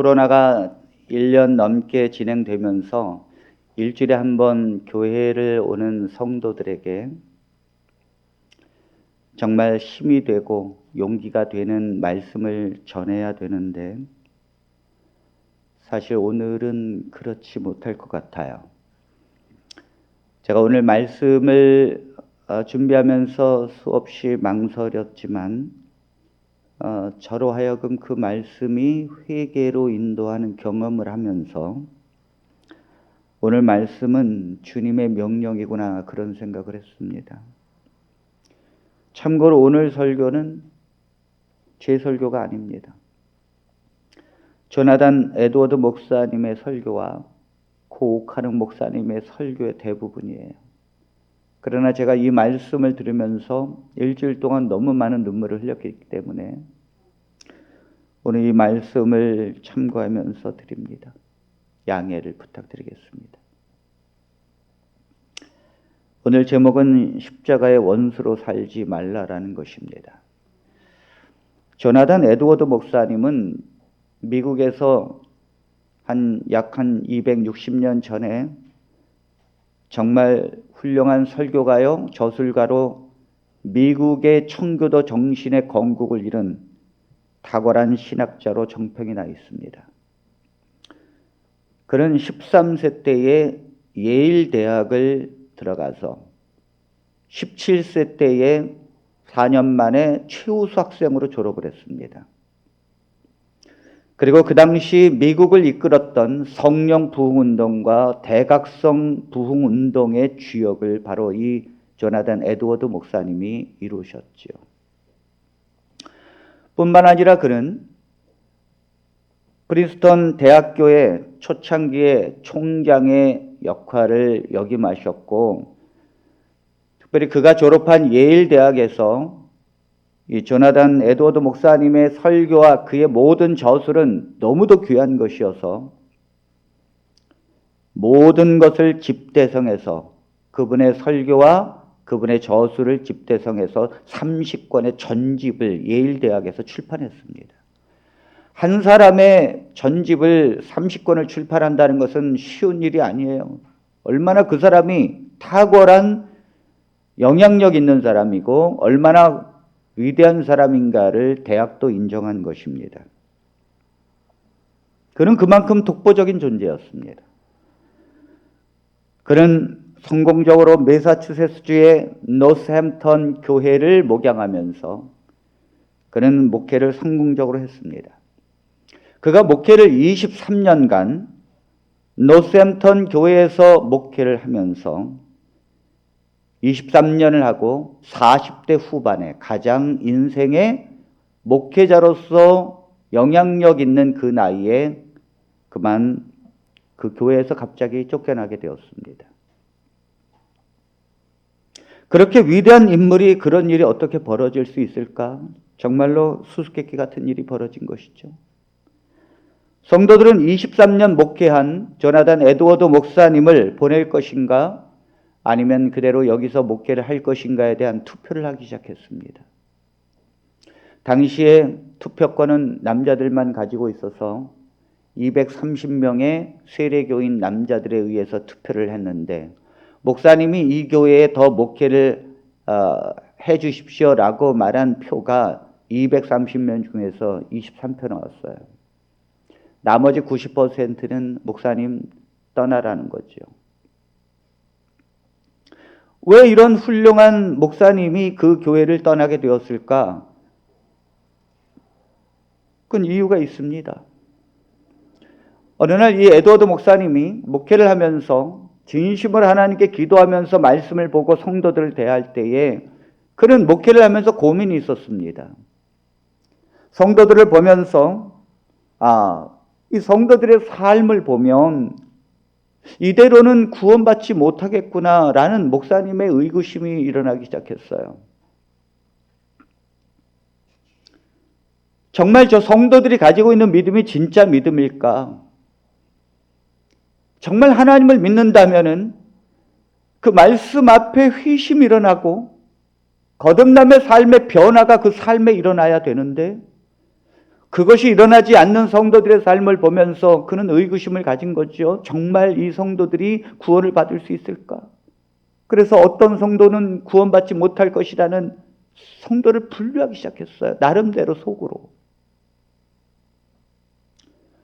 코로나가 1년 넘게 진행되면서 일주일에 한 번 교회를 오는 성도들에게 정말 힘이 되고 용기가 되는 말씀을 전해야 되는데 사실 오늘은 그렇지 못할 것 같아요. 제가 오늘 말씀을 준비하면서 수없이 망설였지만 저로 하여금 그 말씀이 회개로 인도하는 경험을 하면서 오늘 말씀은 주님의 명령이구나 그런 생각을 했습니다. 참고로 오늘 설교는 제 설교가 아닙니다. 조나단 에드워드 목사님의 설교와 고 오카능 목사님의 설교의 대부분이에요. 그러나 제가 이 말씀을 들으면서 일주일 동안 너무 많은 눈물을 흘렸기 때문에 오늘 이 말씀을 참고하면서 드립니다. 양해를 부탁드리겠습니다. 오늘 제목은 십자가의 원수로 살지 말라라는 것입니다. 조나단 에드워드 목사님은 미국에서 약 260년 전에 정말 훌륭한 설교가요, 저술가로 미국의 청교도 정신의 건국을 이룬 탁월한 신학자로 정평이 나 있습니다. 그는 13세 때에 예일 대학을 들어가서 17세 때에 4년 만에 최우수 학생으로 졸업을 했습니다. 그리고 그 당시 미국을 이끌었던 성령 부흥운동과 대각성 부흥운동의 주역을 바로 이 조나단 에드워드 목사님이 이루셨지요. 뿐만 아니라 그는 프린스턴 대학교의 초창기의 총장의 역할을 역임하셨고, 특별히 그가 졸업한 예일 대학에서 이 조나단 에드워드 목사님의 설교와 그의 모든 저술은 너무도 귀한 것이어서 모든 것을 집대성해서 그분의 설교와 그분의 저술을 집대성해서 30권의 전집을 예일 대학에서 출판했습니다. 한 사람의 전집을 30권을 출판한다는 것은 쉬운 일이 아니에요. 얼마나 그 사람이 탁월한 영향력 있는 사람이고 얼마나 위대한 사람인가를 대학도 인정한 것입니다. 그는 그만큼 독보적인 존재였습니다. 그는 성공적으로 매사추세츠주의 노스햄턴 교회를 목양하면서 그는 목회를 성공적으로 했습니다. 그가 목회를 23년간 노스햄턴 교회에서 목회를 하면서 23년을 하고 40대 후반에 가장 인생의 목회자로서 영향력 있는 그 나이에 그만 그 교회에서 갑자기 쫓겨나게 되었습니다. 그렇게 위대한 인물이 그런 일이 어떻게 벌어질 수 있을까? 정말로 수수께끼 같은 일이 벌어진 것이죠. 성도들은 23년 목회한 조나단 에드워드 목사님을 보낼 것인가? 아니면 그대로 여기서 목회를 할 것인가에 대한 투표를 하기 시작했습니다. 당시에 투표권은 남자들만 가지고 있어서 230명의 세례교인 남자들에 의해서 투표를 했는데 목사님이 이 교회에 더 목회를 해 주십시오라고 말한 표가 230명 중에서 23표 나왔어요. 나머지 90%는 목사님 떠나라는 거죠. 왜 이런 훌륭한 목사님이 그 교회를 떠나게 되었을까? 그건 이유가 있습니다. 어느 날 이 에드워드 목사님이 목회를 하면서 진심으로 하나님께 기도하면서 말씀을 보고 성도들을 대할 때에 그는 목회를 하면서 고민이 있었습니다. 성도들을 보면서 이 성도들의 삶을 보면 이대로는 구원받지 못하겠구나라는 목사님의 의구심이 일어나기 시작했어요. 정말 저 성도들이 가지고 있는 믿음이 진짜 믿음일까? 정말 하나님을 믿는다면은 그 말씀 앞에 회심이 일어나고 거듭남의 삶의 변화가 그 삶에 일어나야 되는데 그것이 일어나지 않는 성도들의 삶을 보면서 그는 의구심을 가진 거죠. 정말 이 성도들이 구원을 받을 수 있을까? 그래서 어떤 성도는 구원받지 못할 것이라는 성도를 분류하기 시작했어요. 나름대로 속으로.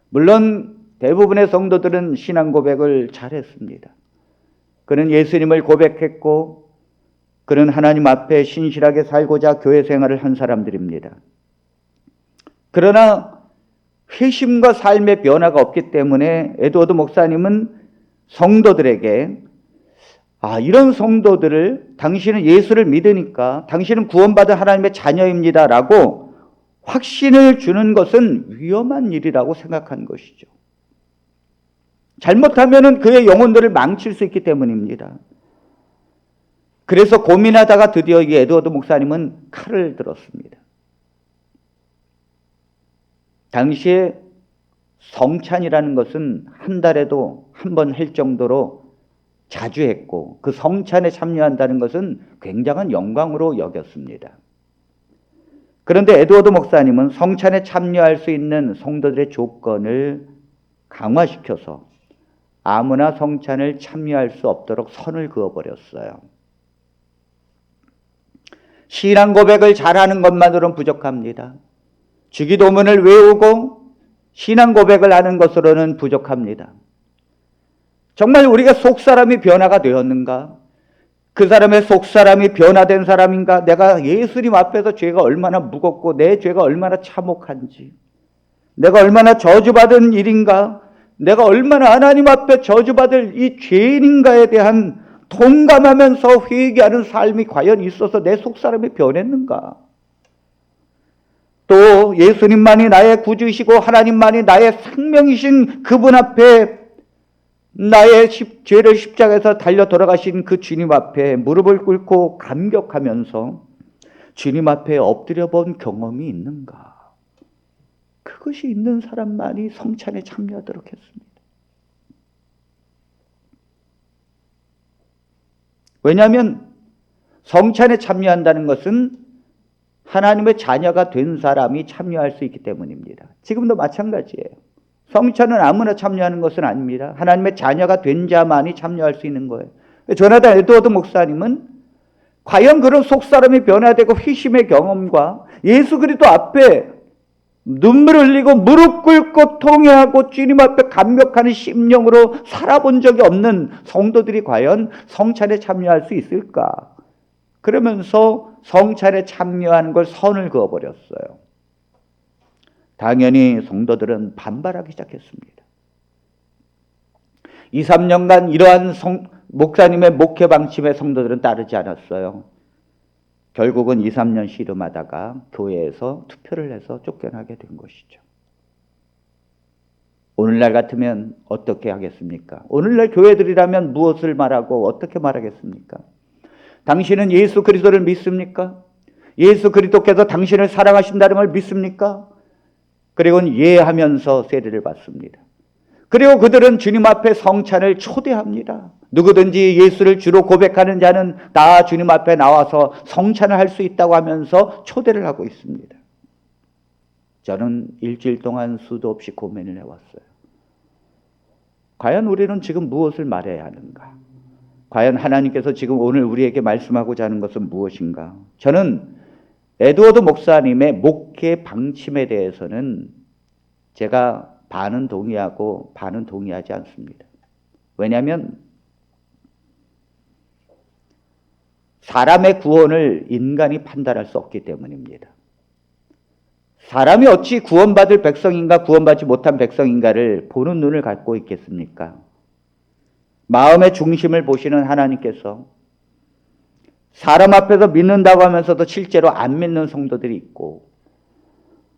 물론 대부분의 성도들은 신앙 고백을 잘했습니다. 그는 예수님을 고백했고 그는 하나님 앞에 신실하게 살고자 교회 생활을 한 사람들입니다. 그러나 회심과 삶의 변화가 없기 때문에 에드워드 목사님은 성도들에게 이런 성도들을 당신은 예수를 믿으니까 당신은 구원받은 하나님의 자녀입니다 라고 확신을 주는 것은 위험한 일이라고 생각한 것이죠. 잘못하면 그의 영혼들을 망칠 수 있기 때문입니다. 그래서 고민하다가 드디어 이 에드워드 목사님은 칼을 들었습니다. 당시에 성찬이라는 것은 한 달에도 한 번 할 정도로 자주 했고 그 성찬에 참여한다는 것은 굉장한 영광으로 여겼습니다. 그런데 에드워드 목사님은 성찬에 참여할 수 있는 성도들의 조건을 강화시켜서 아무나 성찬을 참여할 수 없도록 선을 그어버렸어요. 신앙 고백을 잘하는 것만으로는 부족합니다. 주기도문을 외우고 신앙 고백을 하는 것으로는 부족합니다. 정말 우리가 속사람이 변화가 되었는가? 그 사람의 속사람이 변화된 사람인가? 내가 예수님 앞에서 죄가 얼마나 무겁고 내 죄가 얼마나 참혹한지, 내가 얼마나 저주받은 일인가, 내가 얼마나 하나님 앞에 저주받을 이 죄인인가에 대한 동감하면서 회개하는 삶이 과연 있어서 내 속사람이 변했는가? 또 예수님만이 나의 구주이시고 하나님만이 나의 생명이신 그분 앞에 나의 죄를 십자가에서 달려 돌아가신 그 주님 앞에 무릎을 꿇고 감격하면서 주님 앞에 엎드려 본 경험이 있는가? 그것이 있는 사람만이 성찬에 참여하도록 했습니다. 왜냐하면 성찬에 참여한다는 것은 하나님의 자녀가 된 사람이 참여할 수 있기 때문입니다. 지금도 마찬가지예요. 성찬은 아무나 참여하는 것은 아닙니다. 하나님의 자녀가 된 자만이 참여할 수 있는 거예요. 조나단 에드워드 목사님은 과연 그런 속사람이 변화되고 회심의 경험과 예수 그리스도 앞에 눈물 흘리고 무릎 꿇고 통회하고 주님 앞에 감격하는 심령으로 살아본 적이 없는 성도들이 과연 성찬에 참여할 수 있을까? 그러면서 성찬에 참여하는 걸 선을 그어버렸어요. 당연히 성도들은 반발하기 시작했습니다. 2, 3년간 이러한 목사님의 목회 방침에 성도들은 따르지 않았어요. 결국은 2, 3년 씨름하다가 교회에서 투표를 해서 쫓겨나게 된 것이죠. 오늘날 같으면 어떻게 하겠습니까? 오늘날 교회들이라면 무엇을 말하고 어떻게 말하겠습니까? 당신은 예수 그리스도를 믿습니까? 예수 그리스도께서 당신을 사랑하신다는 걸 믿습니까? 그리고 예하면서 세례를 받습니다. 그리고 그들은 주님 앞에 성찬을 초대합니다. 누구든지 예수를 주로 고백하는 자는 다 주님 앞에 나와서 성찬을 할 수 있다고 하면서 초대를 하고 있습니다. 저는 일주일 동안 수도 없이 고민을 해왔어요. 과연 우리는 지금 무엇을 말해야 하는가? 과연 하나님께서 지금 오늘 우리에게 말씀하고자 하는 것은 무엇인가? 저는 에드워드 목사님의 목회 방침에 대해서는 제가 반은 동의하고 반은 동의하지 않습니다. 왜냐하면 사람의 구원을 인간이 판단할 수 없기 때문입니다. 사람이 어찌 구원받을 백성인가 구원받지 못한 백성인가를 보는 눈을 갖고 있겠습니까? 마음의 중심을 보시는 하나님께서 사람 앞에서 믿는다고 하면서도 실제로 안 믿는 성도들이 있고,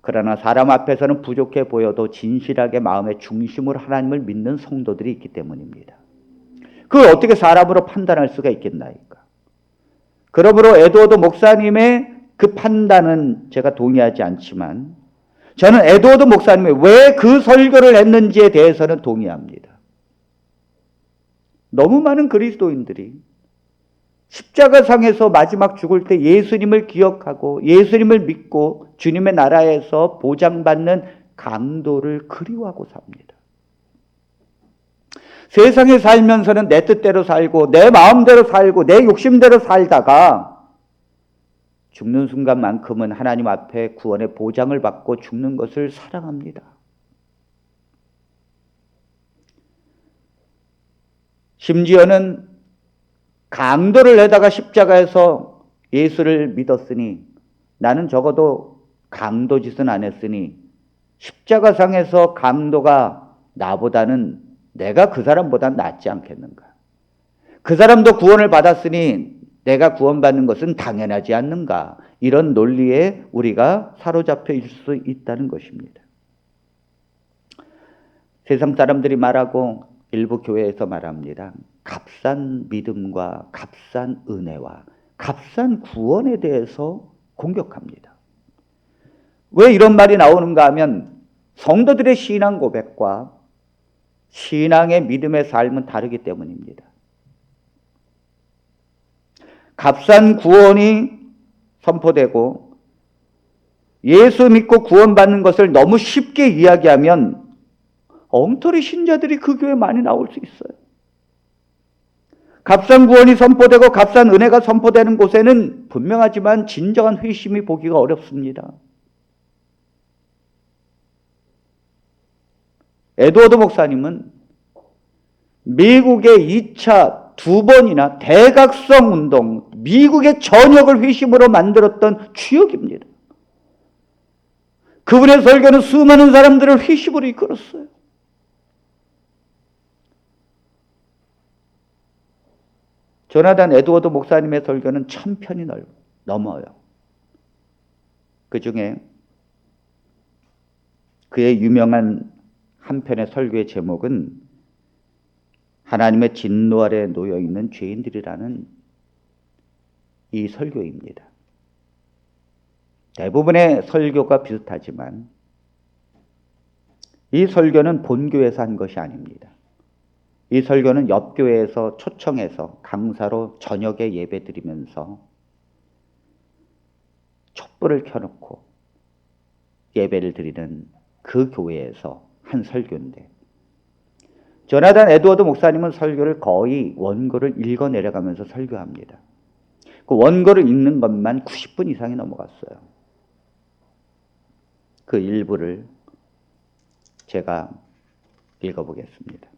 그러나 사람 앞에서는 부족해 보여도 진실하게 마음의 중심으로 하나님을 믿는 성도들이 있기 때문입니다. 그걸 어떻게 사람으로 판단할 수가 있겠나이까? 그러므로 에드워드 목사님의 그 판단은 제가 동의하지 않지만 저는 에드워드 목사님이 왜 그 설교를 했는지에 대해서는 동의합니다. 너무 많은 그리스도인들이 십자가상에서 마지막 죽을 때 예수님을 기억하고 예수님을 믿고 주님의 나라에서 보장받는 강도를 그리워하고 삽니다. 세상에 살면서는 내 뜻대로 살고 내 마음대로 살고 내 욕심대로 살다가 죽는 순간만큼은 하나님 앞에 구원의 보장을 받고 죽는 것을 사랑합니다. 심지어는 강도를 내다가 십자가에서 예수를 믿었으니 나는 적어도 강도 짓은 안 했으니 십자가상에서 강도가 나보다는 내가 그 사람보다 낫지 않겠는가. 그 사람도 구원을 받았으니 내가 구원받는 것은 당연하지 않는가. 이런 논리에 우리가 사로잡혀 있을 수 있다는 것입니다. 세상 사람들이 말하고 일부 교회에서 말합니다. 값싼 믿음과 값싼 은혜와 값싼 구원에 대해서 공격합니다. 왜 이런 말이 나오는가 하면 성도들의 신앙 고백과 신앙의 믿음의 삶은 다르기 때문입니다. 값싼 구원이 선포되고 예수 믿고 구원받는 것을 너무 쉽게 이야기하면 엉터리 신자들이 그 교회에 많이 나올 수 있어요. 값싼 구원이 선포되고 값싼 은혜가 선포되는 곳에는 분명하지만 진정한 회심이 보기가 어렵습니다. 에드워드 목사님은 미국의 2차 2번이나 대각성 운동, 미국의 전역을 회심으로 만들었던 주역입니다. 그분의 설교는 수많은 사람들을 회심으로 이끌었어요. 조나단 에드워드 목사님의 설교는 1000편이 넘어요. 그 중에 그의 유명한 한 편의 설교의 제목은 하나님의 진노 아래 놓여 있는 죄인들이라는 이 설교입니다. 대부분의 설교가 비슷하지만 이 설교는 본교에서 한 것이 아닙니다. 이 설교는 옆 교회에서 초청해서 강사로 저녁에 예배 드리면서 촛불을 켜놓고 예배를 드리는 그 교회에서 한 설교인데, 조나단 에드워드 목사님은 설교를 거의 원고를 읽어 내려가면서 설교합니다. 그 원고를 읽는 것만 90분 이상이 넘어갔어요. 그 일부를 제가 읽어보겠습니다.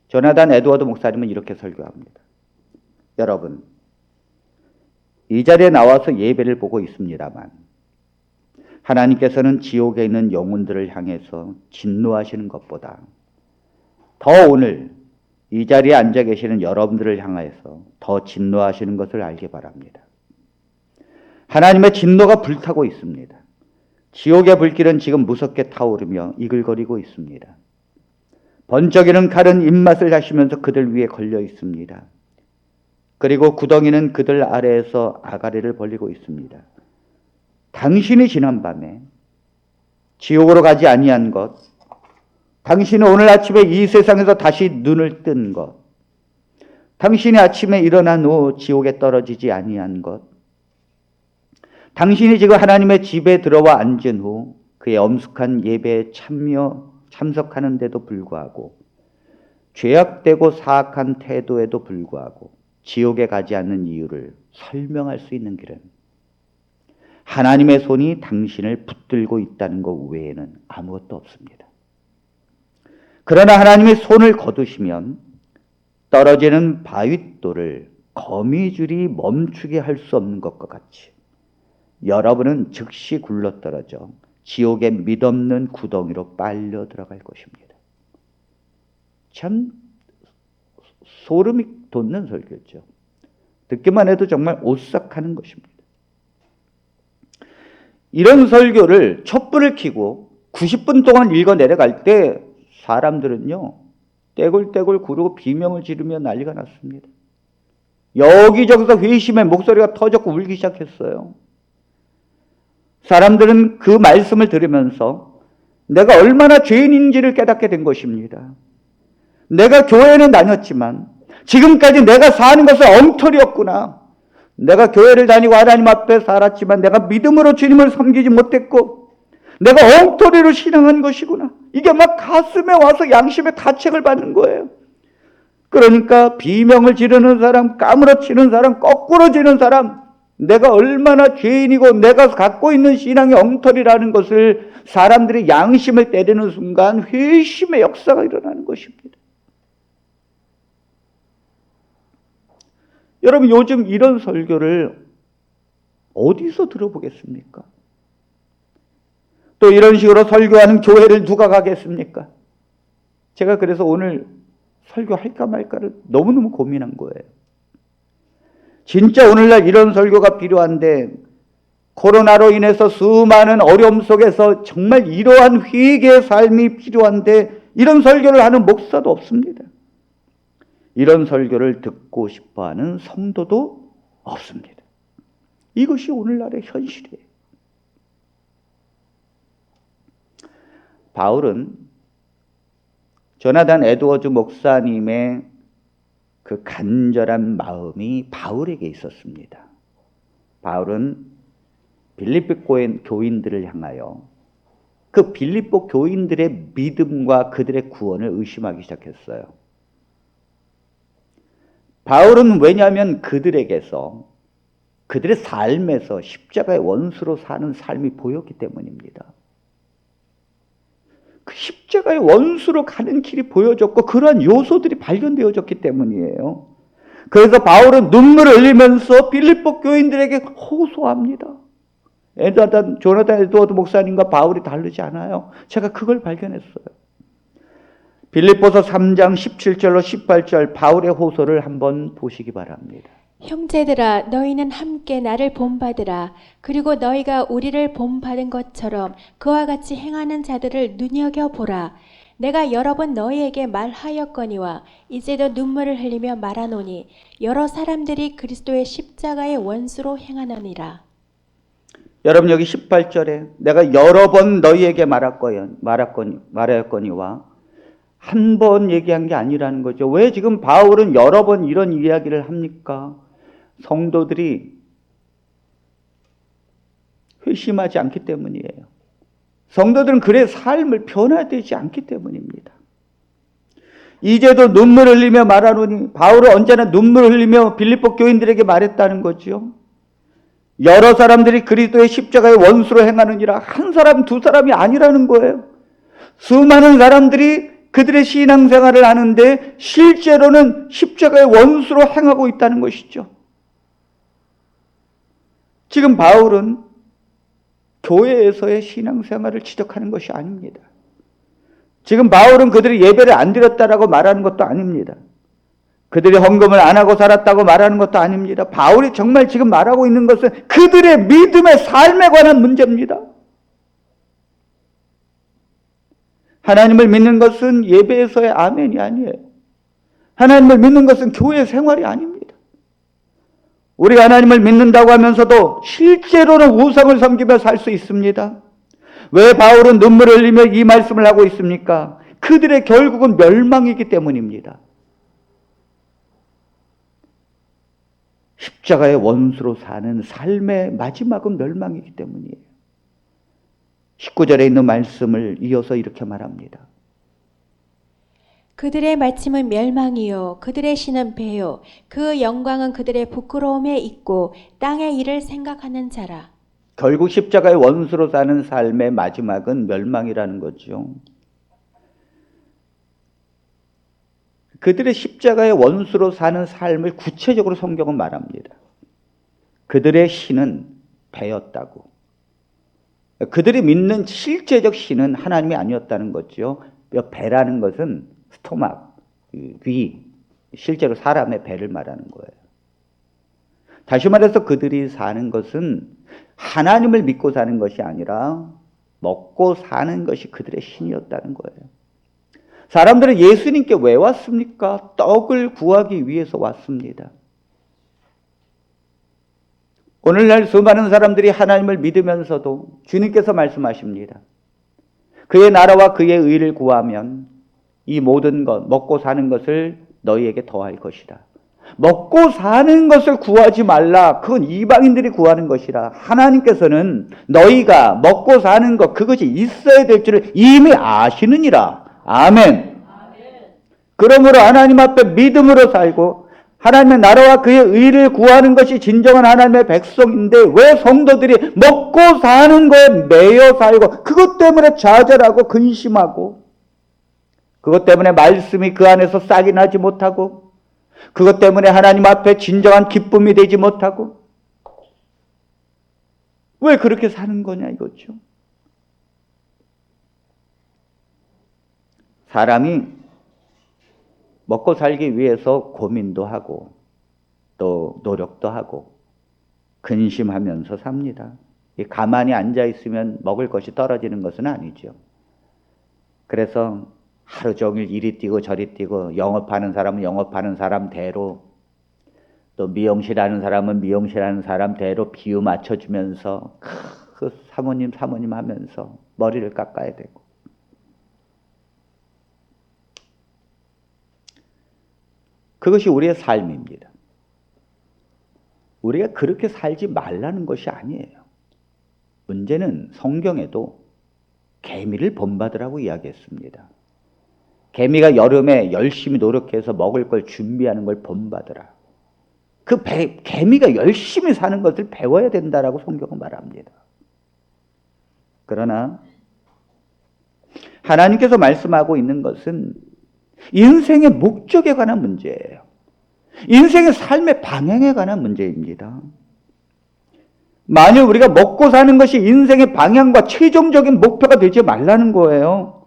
조나단 에드워드 목사님은 이렇게 설교합니다. 여러분, 이 자리에 나와서 예배를 보고 있습니다만 하나님께서는 지옥에 있는 영혼들을 향해서 진노하시는 것보다 더 오늘 이 자리에 앉아 계시는 여러분들을 향해서 더 진노하시는 것을 알기 바랍니다. 하나님의 진노가 불타고 있습니다. 지옥의 불길은 지금 무섭게 타오르며 이글거리고 있습니다. 번쩍이는 칼은 입맛을 다시면서 그들 위에 걸려 있습니다. 그리고 구덩이는 그들 아래에서 아가리를 벌리고 있습니다. 당신이 지난밤에 지옥으로 가지 아니한 것, 당신이 오늘 아침에 이 세상에서 다시 눈을 뜬 것, 당신이 아침에 일어난 후 지옥에 떨어지지 아니한 것, 당신이 지금 하나님의 집에 들어와 앉은 후 그의 엄숙한 예배에 참석하는데도 불구하고 죄악되고 사악한 태도에도 불구하고 지옥에 가지 않는 이유를 설명할 수 있는 길은 하나님의 손이 당신을 붙들고 있다는 것 외에는 아무것도 없습니다. 그러나 하나님의 손을 거두시면 떨어지는 바윗돌을 거미줄이 멈추게 할 수 없는 것과 같이 여러분은 즉시 굴러떨어져 지옥의 mid없는 구덩이로 빨려 들어갈 것입니다. 참 소름이 돋는 설교죠. 듣기만 해도 정말 오싹하는 것입니다. 이런 설교를 촛불을 켜고 90분 동안 읽어 내려갈 때 사람들은요 떼굴떼굴 구르고 비명을 지르며 난리가 났습니다. 여기저기서 회심의 목소리가 터졌고 울기 시작했어요. 사람들은 그 말씀을 들으면서 내가 얼마나 죄인인지를 깨닫게 된 것입니다. 내가 교회는 다녔지만 지금까지 내가 사는 것은 엉터리였구나. 내가 교회를 다니고 하나님 앞에 살았지만 내가 믿음으로 주님을 섬기지 못했고 내가 엉터리로 신앙한 것이구나. 이게 막 가슴에 와서 양심의 가책을 받는 거예요. 그러니까 비명을 지르는 사람, 까무러치는 사람, 거꾸로 지는 사람, 내가 얼마나 죄인이고 내가 갖고 있는 신앙이 엉터리라는 것을 사람들이 양심을 때리는 순간 회심의 역사가 일어나는 것입니다. 여러분, 요즘 이런 설교를 어디서 들어보겠습니까? 또 이런 식으로 설교하는 교회를 누가 가겠습니까? 제가 그래서 오늘 설교할까 말까를 너무너무 고민한 거예요. 진짜 오늘날 이런 설교가 필요한데 코로나로 인해서 수많은 어려움 속에서 정말 이러한 회개의 삶이 필요한데 이런 설교를 하는 목사도 없습니다. 이런 설교를 듣고 싶어하는 성도도 없습니다. 이것이 오늘날의 현실이에요. 바울은 조나단 에드워즈 목사님의 그 간절한 마음이 바울에게 있었습니다. 바울은 빌립보 교인들을 향하여 그 빌립보 교인들의 믿음과 그들의 구원을 의심하기 시작했어요. 바울은 왜냐하면 그들에게서 그들의 삶에서 십자가의 원수로 사는 삶이 보였기 때문입니다. 그 십자가의 원수로 가는 길이 보여졌고 그러한 요소들이 발견되어졌기 때문이에요. 그래서 바울은 눈물을 흘리면서 빌립보 교인들에게 호소합니다. 조나단 에드워드 목사님과 바울이 다르지 않아요. 제가 그걸 발견했어요. 빌립보서 3장 17절로 18절 바울의 호소를 한번 보시기 바랍니다. 형제들아, 너희는 함께 나를 본받으라. 그리고 너희가 우리를 본받은 것처럼 그와 같이 행하는 자들을 눈여겨보라. 내가 여러 번 너희에게 말하였거니와 이제도 눈물을 흘리며 말하노니 여러 사람들이 그리스도의 십자가의 원수로 행하느니라. 여러분, 여기 18절에 내가 여러 번 너희에게 말하였거니와 한 번 얘기한 게 아니라는 거죠. 왜 지금 바울은 여러 번 이런 이야기를 합니까? 성도들이 회심하지 않기 때문이에요. 성도들은 그의 삶을 변화되지 않기 때문입니다. 이제도 눈물 흘리며 말하노니, 바울은 언제나 눈물 흘리며 빌립보 교인들에게 말했다는 거죠. 여러 사람들이 그리스도의 십자가의 원수로 행하느니라. 한 사람 두 사람이 아니라는 거예요. 수많은 사람들이 그들의 신앙생활을 하는데 실제로는 십자가의 원수로 행하고 있다는 것이죠. 지금 바울은 교회에서의 신앙생활을 지적하는 것이 아닙니다. 지금 바울은 그들이 예배를 안 드렸다라고 말하는 것도 아닙니다. 그들이 헌금을 안 하고 살았다고 말하는 것도 아닙니다. 바울이 정말 지금 말하고 있는 것은 그들의 믿음의 삶에 관한 문제입니다. 하나님을 믿는 것은 예배에서의 아멘이 아니에요. 하나님을 믿는 것은 교회 생활이 아닙니다. 우리가 하나님을 믿는다고 하면서도 실제로는 우상을 섬기며 살 수 있습니다. 왜 바울은 눈물을 흘리며 이 말씀을 하고 있습니까? 그들의 결국은 멸망이기 때문입니다. 십자가의 원수로 사는 삶의 마지막은 멸망이기 때문이에요. 19절에 있는 말씀을 이어서 이렇게 말합니다. 그들의 마침은 멸망이요 그들의 신은 배요 그 영광은 그들의 부끄러움에 있고 땅의 일을 생각하는 자라. 결국 십자가의 원수로 사는 삶의 마지막은 멸망이라는 거죠. 그들의 십자가의 원수로 사는 삶을 구체적으로 성경은 말합니다. 그들의 신은 배였다고. 그들이 믿는 실제적 신은 하나님이 아니었다는 거죠. 배라는 것은 스토막, 위, 실제로 사람의 배를 말하는 거예요. 다시 말해서 그들이 사는 것은 하나님을 믿고 사는 것이 아니라 먹고 사는 것이 그들의 신이었다는 거예요. 사람들은 예수님께 왜 왔습니까? 떡을 구하기 위해서 왔습니다. 오늘날 수많은 사람들이 하나님을 믿으면서도 주님께서 말씀하십니다. 그의 나라와 그의 의를 구하면 이 모든 것, 먹고 사는 것을 너희에게 더할 것이라. 먹고 사는 것을 구하지 말라. 그건 이방인들이 구하는 것이라. 하나님께서는 너희가 먹고 사는 것, 그것이 있어야 될 줄을 이미 아시느니라. 아멘. 그러므로 하나님 앞에 믿음으로 살고 하나님의 나라와 그의 의를 구하는 것이 진정한 하나님의 백성인데 왜 성도들이 먹고 사는 거에 매여 살고 그것 때문에 좌절하고 근심하고 그것 때문에 말씀이 그 안에서 싹이 나지 못하고 그것 때문에 하나님 앞에 진정한 기쁨이 되지 못하고 왜 그렇게 사는 거냐 이거죠. 사람이 먹고 살기 위해서 고민도 하고 또 노력도 하고 근심하면서 삽니다. 가만히 앉아 있으면 먹을 것이 떨어지는 것은 아니죠. 그래서 하루 종일 이리 뛰고 저리 뛰고 영업하는 사람은 영업하는 사람대로 또 미용실 하는 사람은 미용실 하는 사람대로 비유 맞춰주면서 그 사모님 하면서 머리를 깎아야 되고 그것이 우리의 삶입니다. 우리가 그렇게 살지 말라는 것이 아니에요. 문제는 성경에도 개미를 본받으라고 이야기했습니다. 개미가 여름에 열심히 노력해서 먹을 걸 준비하는 걸 본받으라. 개미가 열심히 사는 것을 배워야 된다라고 성경은 말합니다. 그러나 하나님께서 말씀하고 있는 것은 인생의 목적에 관한 문제예요. 인생의 삶의 방향에 관한 문제입니다. 만일 우리가 먹고 사는 것이 인생의 방향과 최종적인 목표가 되지 말라는 거예요.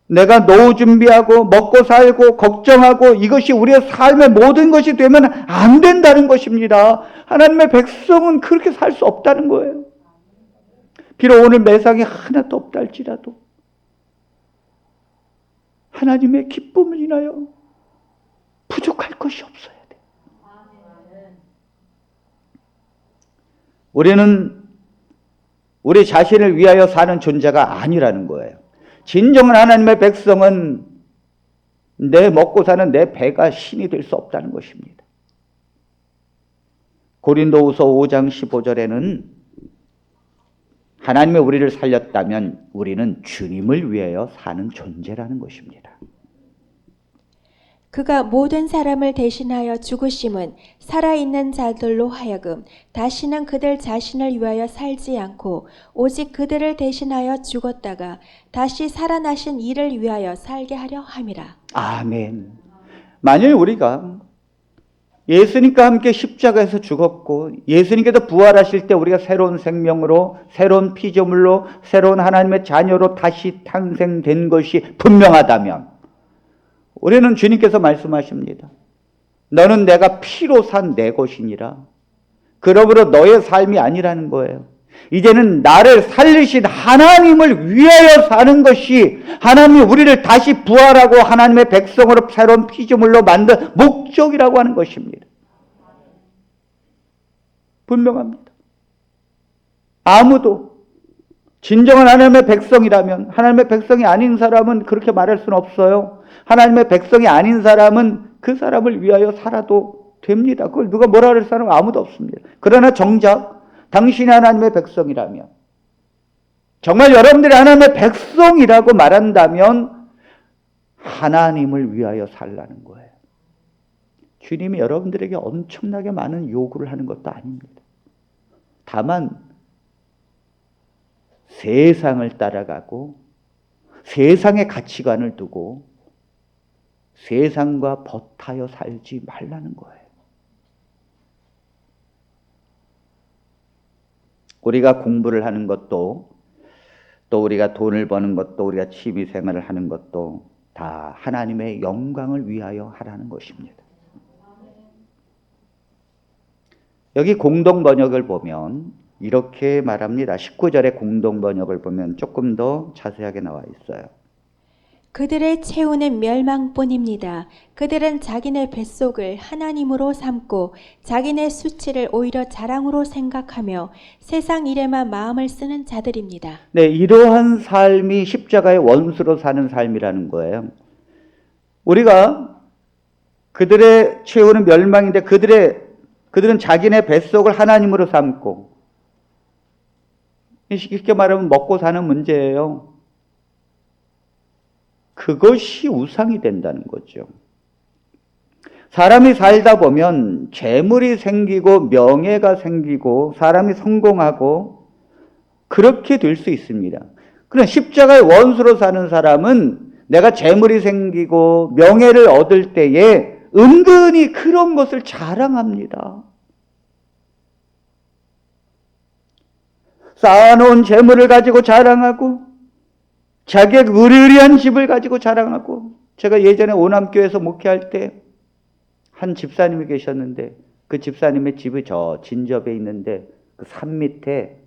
내가 노후 준비하고 먹고 살고 걱정하고 이것이 우리의 삶의 모든 것이 되면 안 된다는 것입니다. 하나님의 백성은 그렇게 살 수 없다는 거예요. 비록 오늘 매상이 하나도 없다 할지라도 하나님의 기쁨을 인하여 부족할 것이 없어야 돼. 우리는 우리 자신을 위하여 사는 존재가 아니라는 거예요. 진정한 하나님의 백성은 내 먹고 사는 내 배가 신이 될 수 없다는 것입니다. 고린도후서 5장 15절에는 하나님이 우리를 살렸다면 우리는 주님을 위하여 사는 존재라는 것입니다. 그가 모든 사람을 대신하여 죽으심은 살아있는 자들로 하여금 다시는 그들 자신을 위하여 살지 않고 오직 그들을 대신하여 죽었다가 다시 살아나신 이를 위하여 살게 하려 함이라. 아멘. 만일 우리가 예수님과 함께 십자가에서 죽었고 예수님께서 부활하실 때 우리가 새로운 생명으로 새로운 피조물로 새로운 하나님의 자녀로 다시 탄생된 것이 분명하다면 우리는 주님께서 말씀하십니다. 너는 내가 피로 산 내 것이니라. 그러므로 너의 삶이 아니라는 거예요. 이제는 나를 살리신 하나님을 위하여 사는 것이 하나님이 우리를 다시 부활하고 하나님의 백성으로 새로운 피조물로 만든 목적이라고 하는 것입니다. 분명합니다. 아무도 진정한 하나님의 백성이라면 하나님의 백성이 아닌 사람은 그렇게 말할 수는 없어요. 하나님의 백성이 아닌 사람은 그 사람을 위하여 살아도 됩니다. 그걸 누가 뭐라 그럴 사람은 아무도 없습니다. 그러나 정작 당신이 하나님의 백성이라면 정말 여러분들이 하나님의 백성이라고 말한다면 하나님을 위하여 살라는 거예요. 주님이 여러분들에게 엄청나게 많은 요구를 하는 것도 아닙니다. 다만 세상을 따라가고 세상의 가치관을 두고 세상과 버타여 살지 말라는 거예요. 우리가 공부를 하는 것도 또 우리가 돈을 버는 것도 우리가 취미생활을 하는 것도 다 하나님의 영광을 위하여 하라는 것입니다. 여기 공동번역을 보면 이렇게 말합니다. 19절의 공동번역을 보면 조금 더 자세하게 나와 있어요. 그들의 채우는 멸망뿐입니다. 그들은 자기네 뱃속을 하나님으로 삼고 자기네 수치를 오히려 자랑으로 생각하며 세상 일에만 마음을 쓰는 자들입니다. 네, 이러한 삶이 십자가의 원수로 사는 삶이라는 거예요. 우리가 그들의 최후는 멸망인데 그들은 자기네 뱃속을 하나님으로 삼고, 쉽게 말하면 먹고 사는 문제예요. 그것이 우상이 된다는 거죠. 사람이 살다 보면 재물이 생기고 명예가 생기고 사람이 성공하고 그렇게 될 수 있습니다. 그러나 십자가의 원수로 사는 사람은 내가 재물이 생기고 명예를 얻을 때에 은근히 그런 것을 자랑합니다. 쌓아놓은 재물을 가지고 자랑하고 자기의 으리으리한 집을 가지고 자랑하고, 제가 예전에 오남교에서 목회할 때 한 집사님이 계셨는데 그 집사님의 집이 저 진접에 있는데 그 산 밑에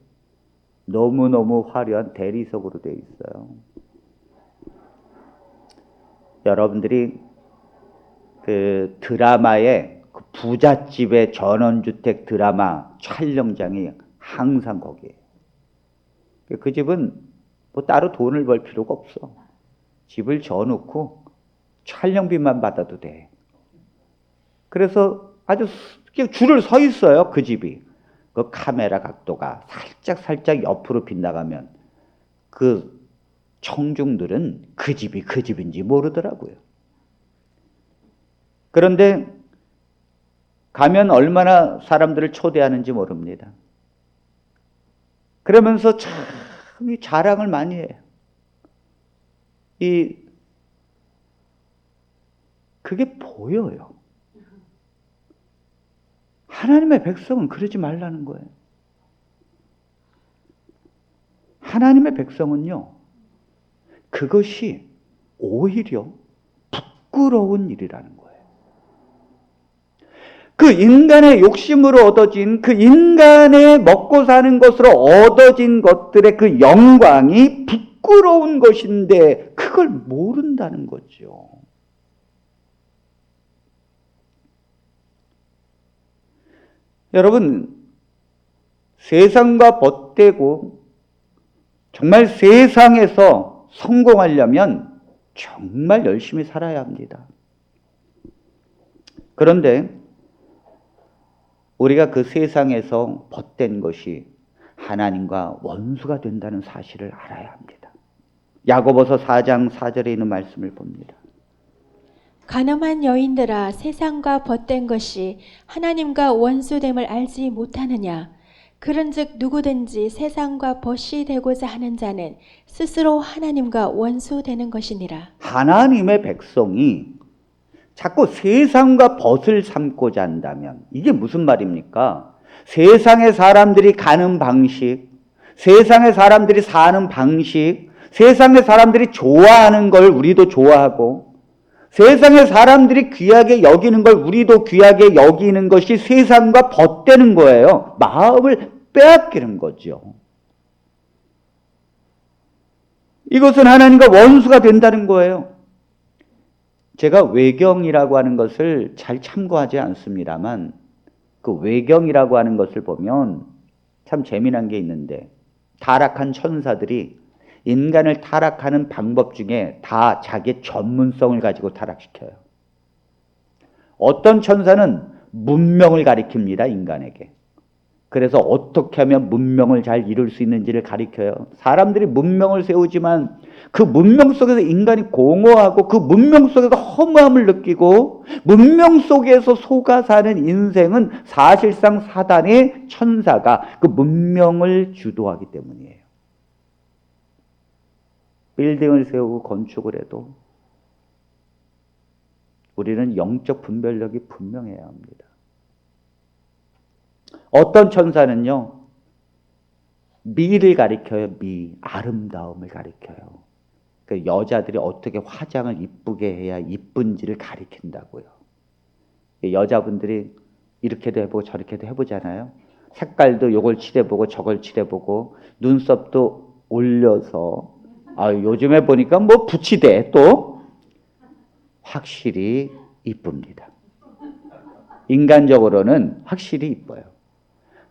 너무너무 화려한 대리석으로 되어 있어요. 여러분들이 그 드라마의 그 부잣집의 전원주택 드라마 촬영장이 항상 거기에요. 그 집은 뭐 따로 돈을 벌 필요가 없어. 집을 져놓고 촬영비만 받아도 돼. 그래서 아주 줄을 서 있어요, 그 집이. 그 카메라 각도가 살짝 옆으로 빗나가면 그 청중들은 그 집이 그 집인지 모르더라고요. 그런데 가면 얼마나 사람들을 초대하는지 모릅니다. 그러면서 참 자랑을 많이 해요. 그게 보여요. 하나님의 백성은 그러지 말라는 거예요. 하나님의 백성은요, 그것이 오히려 부끄러운 일이라는 거예요. 그 인간의 욕심으로 얻어진, 그 인간의 먹고 사는 것으로 얻어진 것들의 그 영광이 부끄러운 것인데 그걸 모른다는 거죠. 여러분, 세상과 벗대고 정말 세상에서 성공하려면 정말 열심히 살아야 합니다. 그런데 우리가 그 세상에서 벗된 것이 하나님과 원수가 된다는 사실을 알아야 합니다. 야고보서 4장 4절에 있는 말씀을 봅니다. 가늠한 여인들아, 세상과 벗된 것이 하나님과 원수됨을 알지 못하느냐? 그런즉 누구든지 세상과 벗이 되고자 하는 자는 스스로 하나님과 원수되는 것이니라. 하나님의 백성이 자꾸 세상과 벗을 삼고자 한다면 이게 무슨 말입니까? 세상의 사람들이 가는 방식, 세상의 사람들이 사는 방식, 세상의 사람들이 좋아하는 걸 우리도 좋아하고, 세상의 사람들이 귀하게 여기는 걸 우리도 귀하게 여기는 것이 세상과 벗대는 거예요. 마음을 빼앗기는 거죠. 이것은 하나님과 원수가 된다는 거예요. 제가 외경이라고 하는 것을 잘 참고하지 않습니다만 그 외경이라고 하는 것을 보면 참 재미난 게 있는데, 타락한 천사들이 인간을 타락하는 방법 중에 다 자기의 전문성을 가지고 타락시켜요. 어떤 천사는 문명을 가리킵니다, 인간에게. 그래서 어떻게 하면 문명을 잘 이룰 수 있는지를 가리켜요. 사람들이 문명을 세우지만 그 문명 속에서 인간이 공허하고 그 문명 속에서 허무함을 느끼고 문명 속에서 속아 사는 인생은 사실상 사단의 천사가 그 문명을 주도하기 때문이에요. 빌딩을 세우고 건축을 해도 우리는 영적 분별력이 분명해야 합니다. 어떤 천사는요, 미를 가리켜요. 미, 아름다움을 가리켜요. 그 여자들이 어떻게 화장을 이쁘게 해야 이쁜지를 가리킨다고요. 여자분들이 이렇게도 해보고 저렇게도 해보잖아요. 색깔도 요걸 칠해보고 저걸 칠해보고 눈썹도 올려서, 요즘에 보니까 뭐 붙이대 또 확실히 이쁩니다. 인간적으로는 확실히 이뻐요.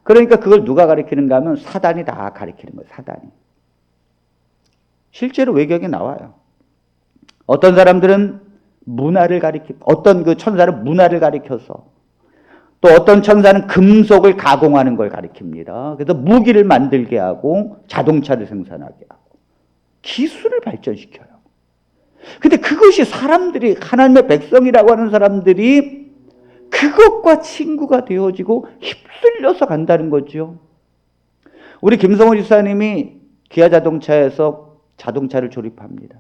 그러니까 그걸 누가 가리키는가 하면 사단이 다 가리키는 거예요. 사단이. 실제로 외경에 나와요. 어떤 사람들은 문화를 어떤 그 천사는 문화를 가리켜서, 또 어떤 천사는 금속을 가공하는 걸 가리킵니다. 그래서 무기를 만들게 하고 자동차를 생산하게 하고 기술을 발전시켜요. 근데 그것이 사람들이, 하나님의 백성이라고 하는 사람들이 그것과 친구가 되어지고 휩쓸려서 간다는 거죠. 우리 김성호 집사님이 기아자동차에서 자동차를 조립합니다.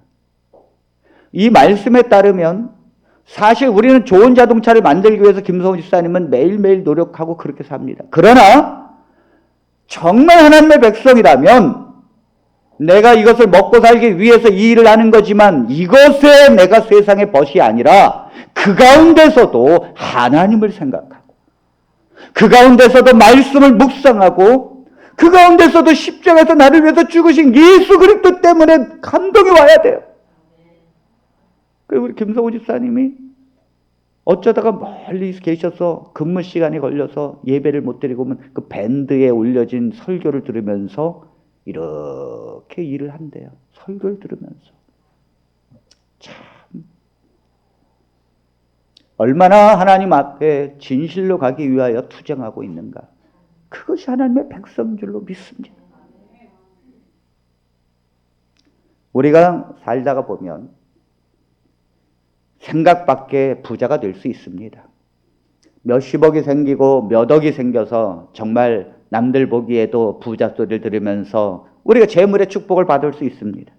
이 말씀에 따르면 사실 우리는 좋은 자동차를 만들기 위해서 김성호 집사님은 매일매일 노력하고 그렇게 삽니다. 그러나 정말 하나님의 백성이라면 내가 이것을 먹고 살기 위해서 이 일을 하는 거지만 이것에 내가 세상의 벗이 아니라 그 가운데서도 하나님을 생각하고 그 가운데서도 말씀을 묵상하고 그 가운데서도 십자가에서 나를 위해서 죽으신 예수 그리스도 때문에 감동이 와야 돼요. 그리고 우리 김성호 집사님이 어쩌다가 멀리 계셔서 근무 시간이 걸려서 예배를 못 드리고 오면 그 밴드에 올려진 설교를 들으면서 이렇게 일을 한대요. 설교를 들으면서. 참 얼마나 하나님 앞에 진실로 가기 위하여 투쟁하고 있는가. 그것이 하나님의 백성인 줄로 믿습니다. 우리가 살다가 보면 생각 밖에 부자가 될 수 있습니다. 몇십억이 생기고 몇 억이 생겨서 정말 남들 보기에도 부자 소리를 들으면서 우리가 재물의 축복을 받을 수 있습니다.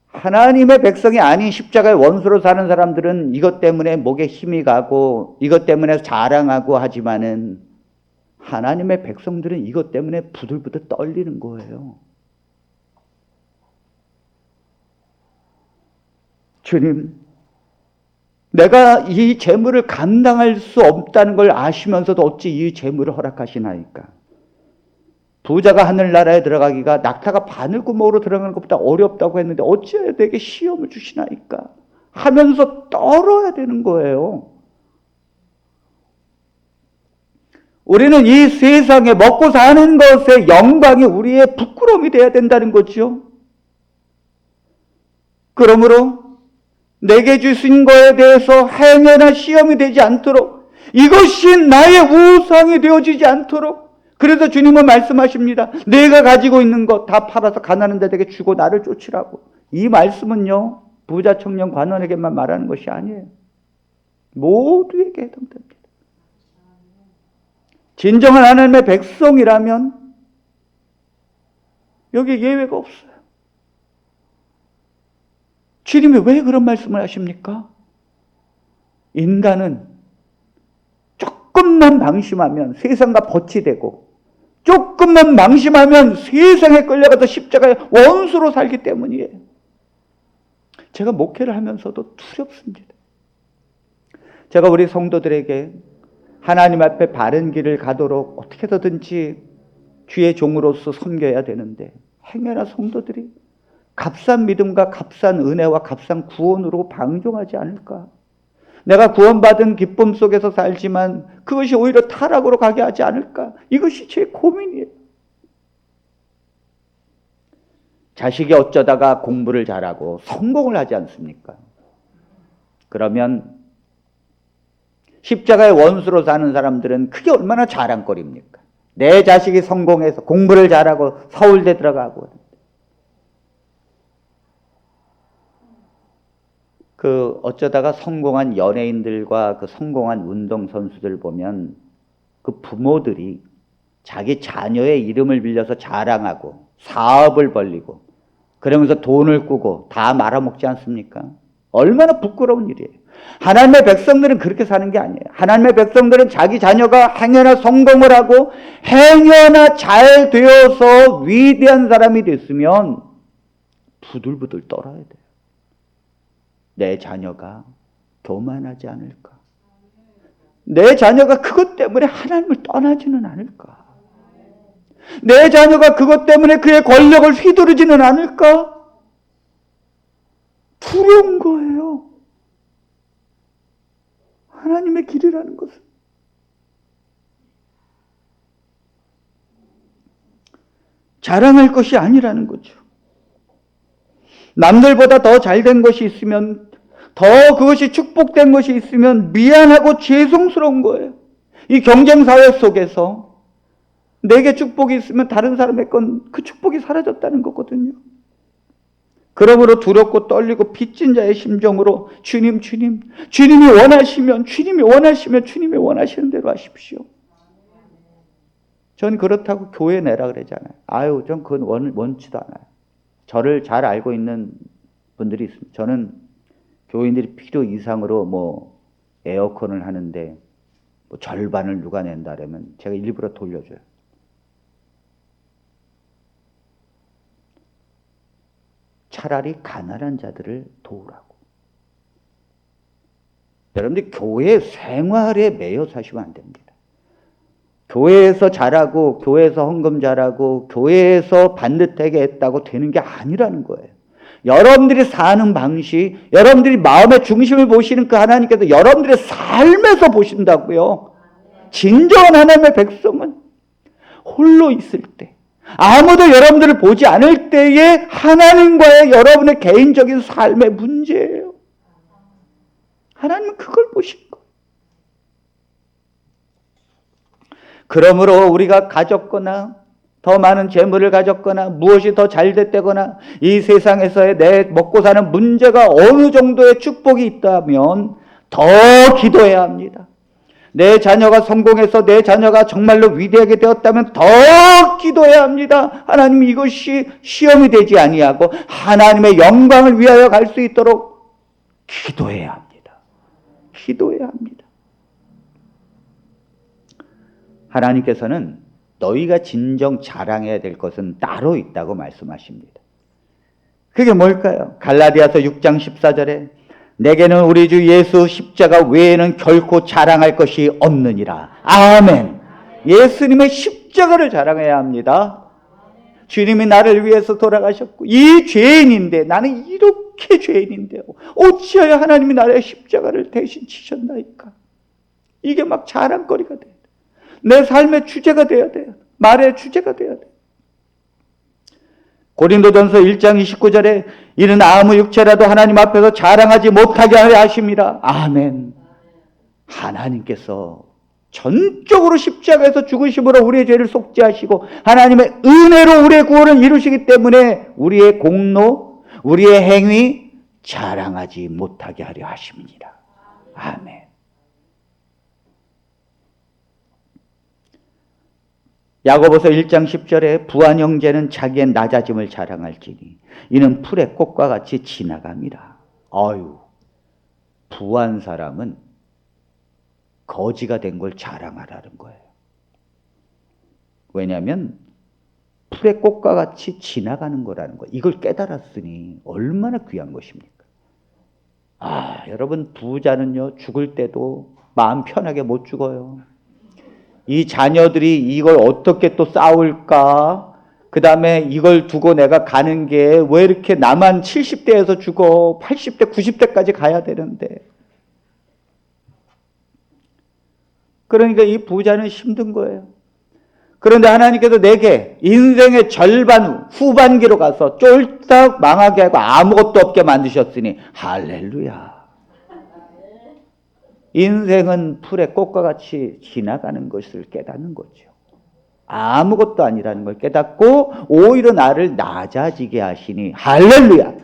하나님의 백성이 아닌 십자가의 원수로 사는 사람들은 이것 때문에 목에 힘이 가고 이것 때문에 자랑하고 하지만은 하나님의 백성들은 이것 때문에 부들부들 떨리는 거예요. 주님, 내가 이 재물을 감당할 수 없다는 걸 아시면서도 어찌 이 재물을 허락하시나이까? 부자가 하늘나라에 들어가기가 낙타가 바늘구멍으로 들어가는 것보다 어렵다고 했는데 어찌해야 내게 시험을 주시나이까? 하면서 떨어야 되는 거예요. 우리는 이 세상에 먹고 사는 것의 영광이 우리의 부끄러움이 되어야 된다는 거죠. 그러므로 내게 주신 거에 대해서 행여나 시험이 되지 않도록, 이것이 나의 우상이 되어지지 않도록, 그래서 주님은 말씀하십니다. 내가 가지고 있는 것 다 팔아서 가난한 자들에게 주고 나를 쫓으라고. 이 말씀은요, 부자 청년 관원에게만 말하는 것이 아니에요. 모두에게 해당됩니다. 진정한 하나님의 백성이라면 여기 예외가 없어요. 주님이 왜 그런 말씀을 하십니까? 인간은 조금만 방심하면 세상과 벗이 되고 조금만 방심하면 세상에 끌려가서 십자가의 원수로 살기 때문이에요. 제가 목회를 하면서도 두렵습니다. 제가 우리 성도들에게 하나님 앞에 바른 길을 가도록 어떻게 해서든지 주의 종으로서 섬겨야 되는데 행여나 성도들이 값싼 믿음과 값싼 은혜와 값싼 구원으로 방종하지 않을까? 내가 구원받은 기쁨 속에서 살지만 그것이 오히려 타락으로 가게 하지 않을까? 이것이 제 고민이에요. 자식이 어쩌다가 공부를 잘하고 성공을 하지 않습니까? 그러면 십자가의 원수로 사는 사람들은 그게 얼마나 자랑거리입니까? 내 자식이 성공해서 공부를 잘하고 서울대 들어가고, 어쩌다가 성공한 연예인들과 성공한 운동선수들 보면 그 부모들이 자기 자녀의 이름을 빌려서 자랑하고 사업을 벌리고 그러면서 돈을 꾸고 다 말아먹지 않습니까? 얼마나 부끄러운 일이에요. 하나님의 백성들은 그렇게 사는 게 아니에요. 하나님의 백성들은 자기 자녀가 행여나 성공을 하고 행여나 잘 되어서 위대한 사람이 됐으면 부들부들 떨어야 돼요. 내 자녀가 교만하지 않을까? 내 자녀가 그것 때문에 하나님을 떠나지는 않을까? 내 자녀가 그것 때문에 그의 권력을 휘두르지는 않을까? 두려운 거예요. 하나님의 길이라는 것은. 자랑할 것이 아니라는 거죠. 남들보다 더 잘된 것이 있으면, 더 그것이 축복된 것이 있으면 미안하고 죄송스러운 거예요. 이 경쟁사회 속에서 내게 축복이 있으면 다른 사람의 건 그 축복이 사라졌다는 거거든요. 그러므로 두렵고 떨리고 빚진 자의 심정으로 주님, 주님이 원하시면 주님이 원하시는 대로 하십시오. 전 그렇다고 교회 내라 그러잖아요. 아유, 전 그건 원치도 않아요. 저를 잘 알고 있는 분들이 있습니다. 저는 교인들이 필요 이상으로 에어컨을 하는데 절반을 누가 낸다 그러면 제가 일부러 돌려줘요. 차라리 가난한 자들을 도우라고. 여러분들 교회 생활에 매여 사시면 안 됩니다. 교회에서 잘하고 교회에서 헌금 잘하고 교회에서 반듯하게 했다고 되는 게 아니라는 거예요. 여러분들이 사는 방식, 여러분들이 마음의 중심을 보시는 그 하나님께서 여러분들의 삶에서 보신다고요. 진정한 하나님의 백성은 홀로 있을 때, 아무도 여러분들을 보지 않을 때에 하나님과의 여러분의 개인적인 삶의 문제예요. 하나님은 그걸 보신 거예요. 그러므로 우리가 가졌거나 더 많은 재물을 가졌거나 무엇이 더 잘 됐다거나 이 세상에서의 내 먹고 사는 문제가 어느 정도의 축복이 있다면 더 기도해야 합니다. 내 자녀가 성공해서 내 자녀가 정말로 위대하게 되었다면 더 기도해야 합니다. 하나님, 이것이 시험이 되지 아니하고 하나님의 영광을 위하여 갈 수 있도록 기도해야 합니다. 기도해야 합니다. 하나님께서는 너희가 진정 자랑해야 될 것은 따로 있다고 말씀하십니다. 그게 뭘까요? 갈라디아서 6장 14절에 내게는 우리 주 예수 십자가 외에는 결코 자랑할 것이 없느니라. 아멘. 예수님의 십자가를 자랑해야 합니다. 주님이 나를 위해서 돌아가셨고 이 죄인인데, 나는 이렇게 죄인인데요, 어찌하여 하나님이 나의 십자가를 대신 지셨나이까. 이게 막 자랑거리가 돼요. 내 삶의 주제가 되어야 돼요. 말의 주제가 되어야 돼요. 고린도전서 1장 29절에 이는 아무 육체라도 하나님 앞에서 자랑하지 못하게 하려 하심이라. 아멘. 하나님께서 전적으로 십자가에서 죽으심으로 우리의 죄를 속죄하시고 하나님의 은혜로 우리의 구원을 이루시기 때문에 우리의 공로, 우리의 행위 자랑하지 못하게 하려 하십니다. 아멘. 야고보서 1장 10절에 부한 형제는 자기의 낮아짐을 자랑할지니 이는 풀의 꽃과 같이 지나갑니다. 아유, 부한 사람은 거지가 된 걸 자랑하라는 거예요. 왜냐하면 풀의 꽃과 같이 지나가는 거라는 거예요. 이걸 깨달았으니 얼마나 귀한 것입니까? 여러분, 부자는요 죽을 때도 마음 편하게 못 죽어요. 이 자녀들이 이걸 어떻게 또 싸울까? 그 다음에 이걸 두고 내가 가는 게 왜 이렇게 나만 70대에서 죽어? 80대, 90대까지 가야 되는데. 그러니까 이 부자는 힘든 거예요. 그런데 하나님께서 내게 인생의 절반 후반기로 가서 쫄딱 망하게 하고 아무것도 없게 만드셨으니 할렐루야. 인생은 풀의 꽃과 같이 지나가는 것을 깨닫는 거죠. 아무것도 아니라는 걸 깨닫고 오히려 나를 낮아지게 하시니 할렐루야.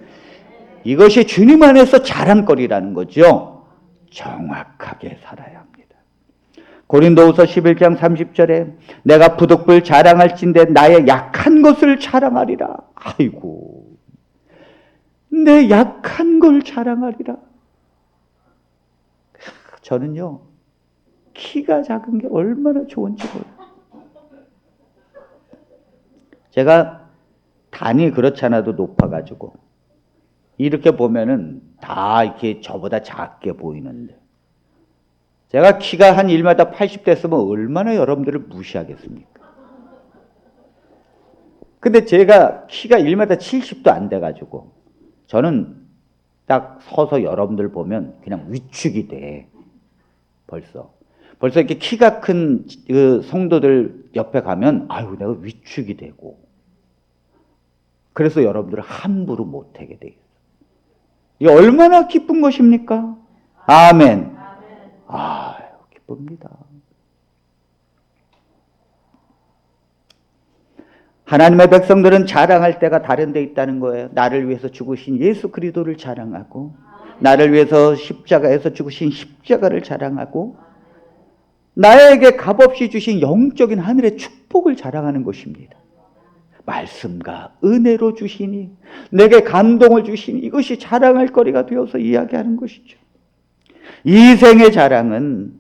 이것이 주님 안에서 자랑거리라는 거죠. 정확하게 살아야 합니다. 고린도후서 11장 30절에 내가 부득불 자랑할진대 나의 약한 것을 자랑하리라. 아이고, 내 약한 걸 자랑하리라. 저는요, 키가 작은 게 얼마나 좋은지 몰라요. 제가 단이 그렇지 않아도 높아가지고 이렇게 보면은 다 이렇게 저보다 작게 보이는데, 제가 키가 한 1m 80 됐으면 얼마나 여러분들을 무시하겠습니까? 근데 제가 키가 1m 70도 안 돼가지고 저는 딱 서서 여러분들 보면 그냥 위축이 돼. 벌써 이렇게 키가 큰 그 성도들 옆에 가면 아유, 내가 위축이 되고, 그래서 여러분들은 함부로 못하게 되겠어요. 이게 얼마나 기쁜 것입니까? 아멘. 기쁩니다. 하나님의 백성들은 자랑할 때가 다른 데 있다는 거예요. 나를 위해서 죽으신 예수 그리스도를 자랑하고, 나를 위해서 십자가에서 죽으신 십자가를 자랑하고, 나에게 값없이 주신 영적인 하늘의 축복을 자랑하는 것입니다. 말씀과 은혜로 주시니, 내게 감동을 주시니, 이것이 자랑할 거리가 되어서 이야기하는 것이죠. 이생의 자랑은,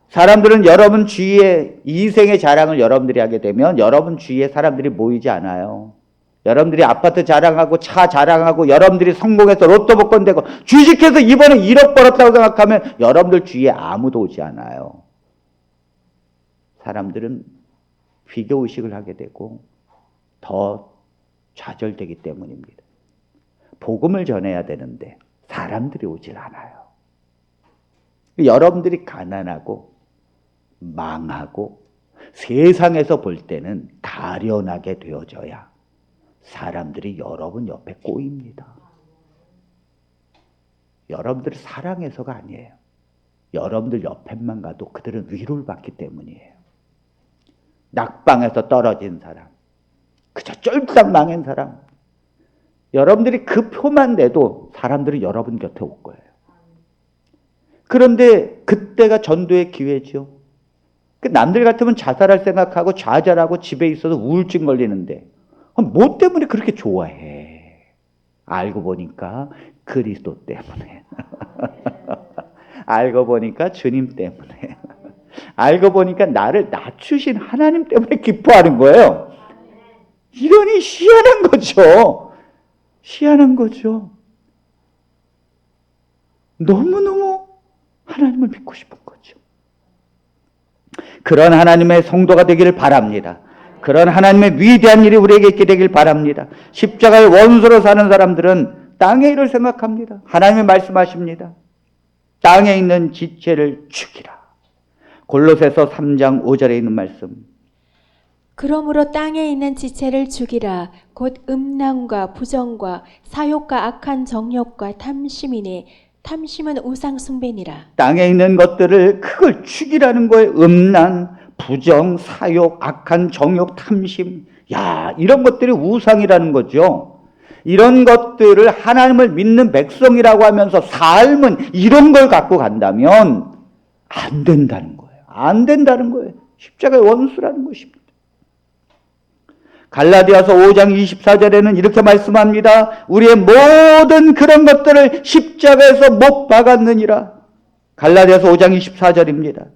사람들은 여러분 주위에 이생의 자랑을 여러분들이 하게 되면 여러분 주위에 사람들이 모이지 않아요. 여러분들이 아파트 자랑하고 차 자랑하고 여러분들이 성공해서 로또 복권 되고 주식해서 이번에 1억 벌었다고 생각하면 여러분들 주위에 아무도 오지 않아요. 사람들은 비교의식을 하게 되고 더 좌절되기 때문입니다. 복음을 전해야 되는데 사람들이 오질 않아요. 여러분들이 가난하고 망하고 세상에서 볼 때는 가련하게 되어져야 사람들이 여러분 옆에 꼬입니다. 여러분들이 사랑해서가 아니에요. 여러분들 옆에만 가도 그들은 위로를 받기 때문이에요. 낙방에서 떨어진 사람, 그저 쫄딱 망한 사람, 여러분들이 그 표만 내도 사람들이 여러분 곁에 올 거예요. 그런데 그때가 전도의 기회죠. 남들 같으면 자살할 생각하고 좌절하고 집에 있어서 우울증 걸리는데 뭐 때문에 그렇게 좋아해? 알고 보니까 그리스도 때문에. 알고 보니까 주님 때문에. 알고 보니까 나를 낮추신 하나님 때문에 기뻐하는 거예요. 이러니 희한한 거죠. 희한한 거죠. 너무너무 하나님을 믿고 싶은 거죠. 그런 하나님의 성도가 되기를 바랍니다. 그런 하나님의 위대한 일이 우리에게 있게 되길 바랍니다. 십자가의 원수로 사는 사람들은 땅의 일을 생각합니다. 하나님이 말씀하십니다. 땅에 있는 지체를 죽이라. 골로새서 3장 5절에 있는 말씀. 그러므로 땅에 있는 지체를 죽이라. 곧 음란과 부정과 사욕과 악한 정욕과 탐심이니 탐심은 우상 숭배니라. 땅에 있는 것들을 그걸 죽이라는 거예요. 음란, 부정, 사욕, 악한 정욕, 탐심. 야, 이런 것들이 우상이라는 거죠. 이런 것들을 하나님을 믿는 백성이라고 하면서 삶은 이런 걸 갖고 간다면 안 된다는 거예요. 안 된다는 거예요. 십자가의 원수라는 것입니다. 갈라디아서 5장 24절에는 이렇게 말씀합니다. 우리의 모든 그런 것들을 십자가에서 못 박았느니라. 갈라디아서 5장 24절입니다.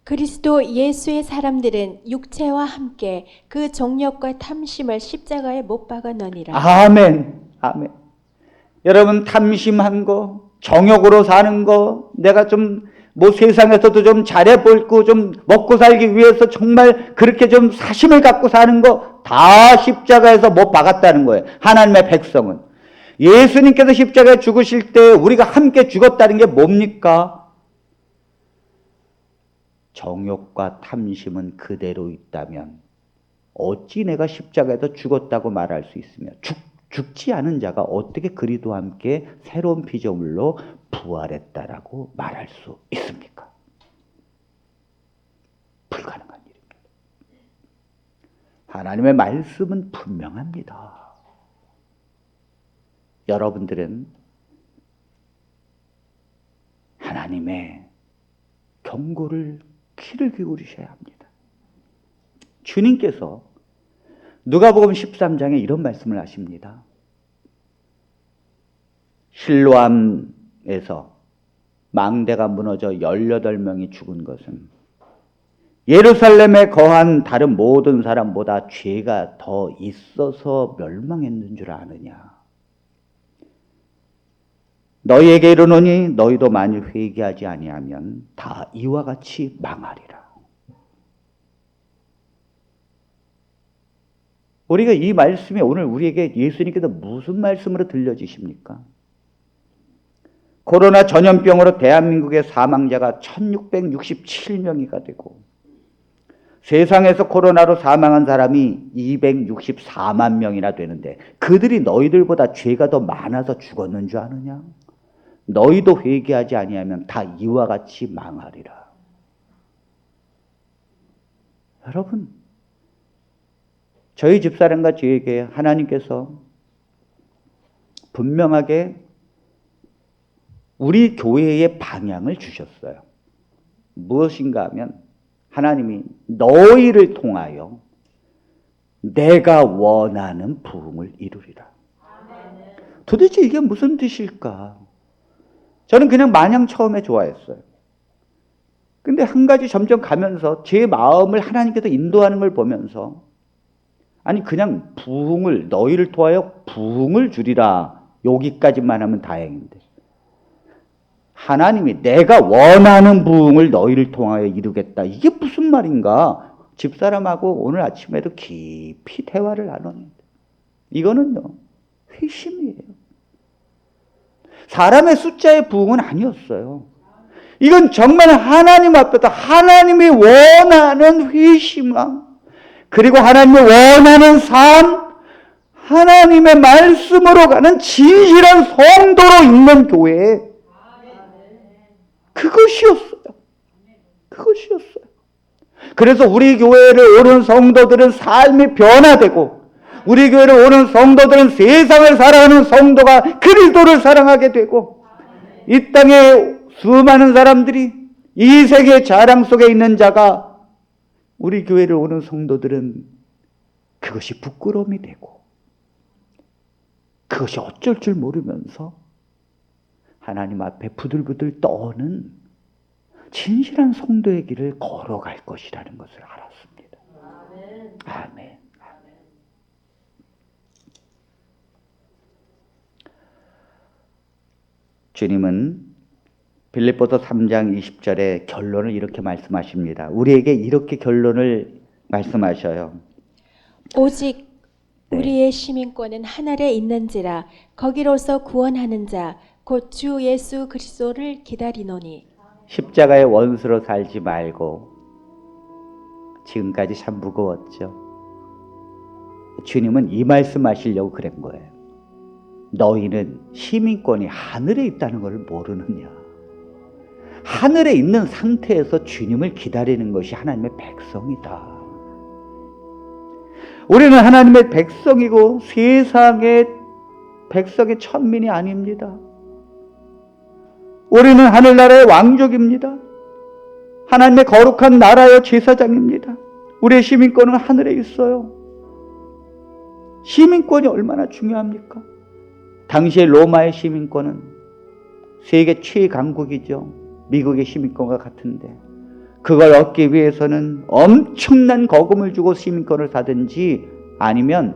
그리스도 예수의 사람들은 육체와 함께 그 정욕과 탐심을 십자가에 못 박았느니라. 아멘. 아멘. 여러분 탐심한 거, 정욕으로 사는 거, 내가 좀 세상에서도 좀 잘해 보이고 좀 먹고 살기 위해서 정말 그렇게 좀 사심을 갖고 사는 거 다 십자가에서 못 박았다는 거예요. 하나님의 백성은. 예수님께서 십자가에 죽으실 때 우리가 함께 죽었다는 게 뭡니까? 정욕과 탐심은 그대로 있다면 어찌 내가 십자가에서 죽었다고 말할 수 있으며 죽지 않은 자가 어떻게 그리스도와 함께 새로운 피조물로 부활했다라고 말할 수 있습니까? 불가능한 일입니다. 하나님의 말씀은 분명합니다. 여러분들은 하나님의 경고를 귀를 기울이셔야 합니다. 주님께서 누가복음 13장에 이런 말씀을 하십니다. 실로암에서 망대가 무너져 18명이 죽은 것은 예루살렘에 거한 다른 모든 사람보다 죄가 더 있어서 멸망했는 줄 아느냐. 너희에게 이르노니 너희도 만일 회개하지 아니하면 다 이와 같이 망하리라. 우리가 이 말씀이 오늘 우리에게 예수님께서 무슨 말씀으로 들려주십니까? 코로나 전염병으로 대한민국의 사망자가 1667명이가 되고 세상에서 코로나로 사망한 사람이 264만 명이나 되는데 그들이 너희들보다 죄가 더 많아서 죽었는 줄 아느냐? 너희도 회개하지 아니하면 다 이와 같이 망하리라. 여러분, 저희 집사람과 저에게 하나님께서 분명하게 우리 교회의 방향을 주셨어요. 무엇인가 하면 하나님이 너희를 통하여 내가 원하는 부흥을 이루리라. 도대체 이게 무슨 뜻일까? 저는 그냥 마냥 처음에 좋아했어요. 근데 한 가지 점점 가면서 제 마음을 하나님께서 인도하는 걸 보면서 아니 그냥 부흥을 너희를 통하여 부흥을 주리라 여기까지만 하면 다행인데 하나님이 내가 원하는 부흥을 너희를 통하여 이루겠다. 이게 무슨 말인가? 집사람하고 오늘 아침에도 깊이 대화를 나눴는데 이거는요 회심이에요. 사람의 숫자의 부흥은 아니었어요. 이건 정말 하나님 앞에서 하나님이 원하는 회심함 그리고 하나님이 원하는 삶 하나님의 말씀으로 가는 진실한 성도로 있는 교회 그것이었어요. 그것이었어요. 그래서 우리 교회를 오는 성도들은 삶이 변화되고 우리 교회를 오는 성도들은 세상을 사랑하는 성도가 그리스도를 사랑하게 되고 이 땅에 수많은 사람들이 이 세계의 자랑 속에 있는 자가 우리 교회를 오는 성도들은 그것이 부끄러움이 되고 그것이 어쩔 줄 모르면서 하나님 앞에 부들부들 떠는 진실한 성도의 길을 걸어갈 것이라는 것을 알았습니다. 아멘. 주님은 빌립보서 3장 20절에 결론을 이렇게 말씀하십니다. 우리에게 이렇게 결론을 말씀하셔요. 오직 우리의 시민권은 하늘에 있는지라 거기로서 구원하는 자 곧 주 예수 그리스도를 기다리노니. 십자가의 원수로 살지 말고 지금까지 참 무거웠죠. 주님은 이 말씀하시려고 그런 거예요. 너희는 시민권이 하늘에 있다는 걸 모르느냐. 하늘에 있는 상태에서 주님을 기다리는 것이 하나님의 백성이다. 우리는 하나님의 백성이고 세상의 백성의 천민이 아닙니다. 우리는 하늘나라의 왕족입니다. 하나님의 거룩한 나라의 제사장입니다. 우리의 시민권은 하늘에 있어요. 시민권이 얼마나 중요합니까? 당시의 로마의 시민권은 세계 최강국이죠. 미국의 시민권과 같은데 그걸 얻기 위해서는 엄청난 거금을 주고 시민권을 사든지 아니면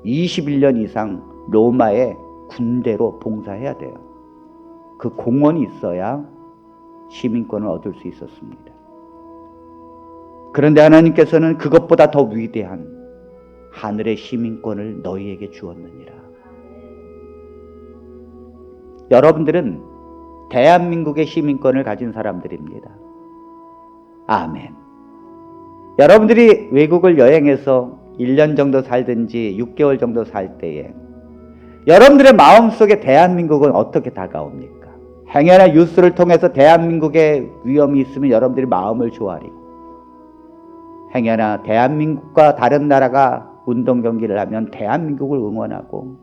21년 이상 로마의 군대로 봉사해야 돼요. 그 공헌이 있어야 시민권을 얻을 수 있었습니다. 그런데 하나님께서는 그것보다 더 위대한 하늘의 시민권을 너희에게 주었느니라. 여러분들은 대한민국의 시민권을 가진 사람들입니다. 아멘. 여러분들이 외국을 여행해서 1년 정도 살든지 6개월 정도 살 때에 여러분들의 마음속에 대한민국은 어떻게 다가옵니까? 행여나 뉴스를 통해서 대한민국에 위험이 있으면 여러분들이 마음을 조아리고 행여나 대한민국과 다른 나라가 운동 경기를 하면 대한민국을 응원하고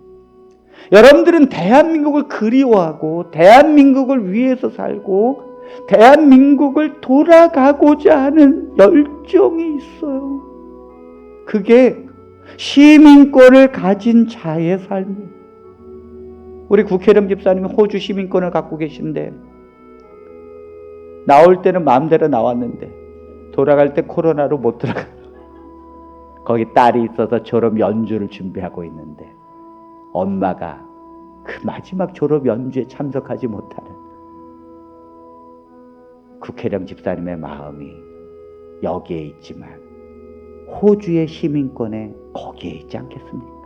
여러분들은 대한민국을 그리워하고 대한민국을 위해서 살고 대한민국을 돌아가고자 하는 열정이 있어요. 그게 시민권을 가진 자의 삶이에요. 우리 국회의원 집사님이 호주 시민권을 갖고 계신데 나올 때는 마음대로 나왔는데 돌아갈 때 코로나로 못 들어가요. 거기 딸이 있어서 졸업 연주를 준비하고 있는데 엄마가 그 마지막 졸업 연주에 참석하지 못하는 국회의원 집사님의 마음이 여기에 있지만 호주의 시민권에 거기에 있지 않겠습니까?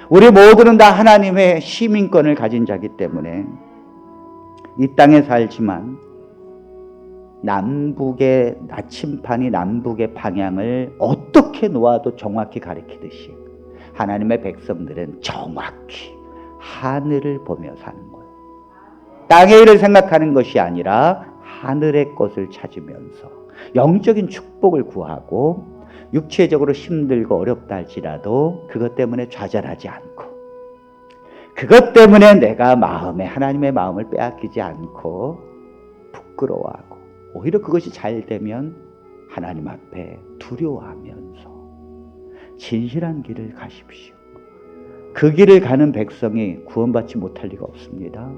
우리 모두는 다 하나님의 시민권을 가진 자이기 때문에 이 땅에 살지만 남북의 나침판이 남북의 방향을 어떻게 놓아도 정확히 가리키듯이 하나님의 백성들은 정확히 하늘을 보며 사는 거예요. 땅의 일을 생각하는 것이 아니라 하늘의 것을 찾으면서 영적인 축복을 구하고 육체적으로 힘들고 어렵다 할지라도 그것 때문에 좌절하지 않고, 그것 때문에 내가 마음에 하나님의 마음을 빼앗기지 않고 부끄러워하고, 오히려 그것이 잘 되면 하나님 앞에 두려워하면서 진실한 길을 가십시오. 그 길을 가는 백성이 구원받지 못할 리가 없습니다.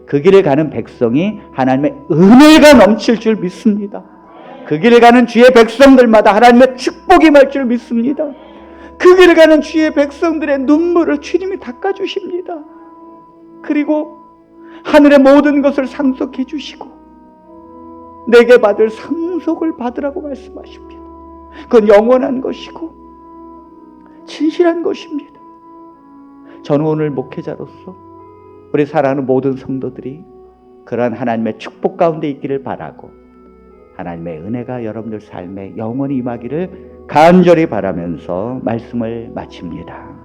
그 길을 가는 백성이 하나님의 은혜가 넘칠 줄 믿습니다. 그 길을 가는 주의 백성들마다 하나님의 축복이 임할 줄 믿습니다. 그 길을 가는 주의 백성들의 눈물을 주님이 닦아주십니다. 그리고 하늘의 모든 것을 상속해 주시고 내게 받을 상속을 받으라고 말씀하십니다. 그건 영원한 것이고 진실한 것입니다. 저는 오늘 목회자로서 우리 사랑하는 모든 성도들이 그러한 하나님의 축복 가운데 있기를 바라고, 하나님의 은혜가 여러분들 삶에 영원히 임하기를 간절히 바라면서 말씀을 마칩니다.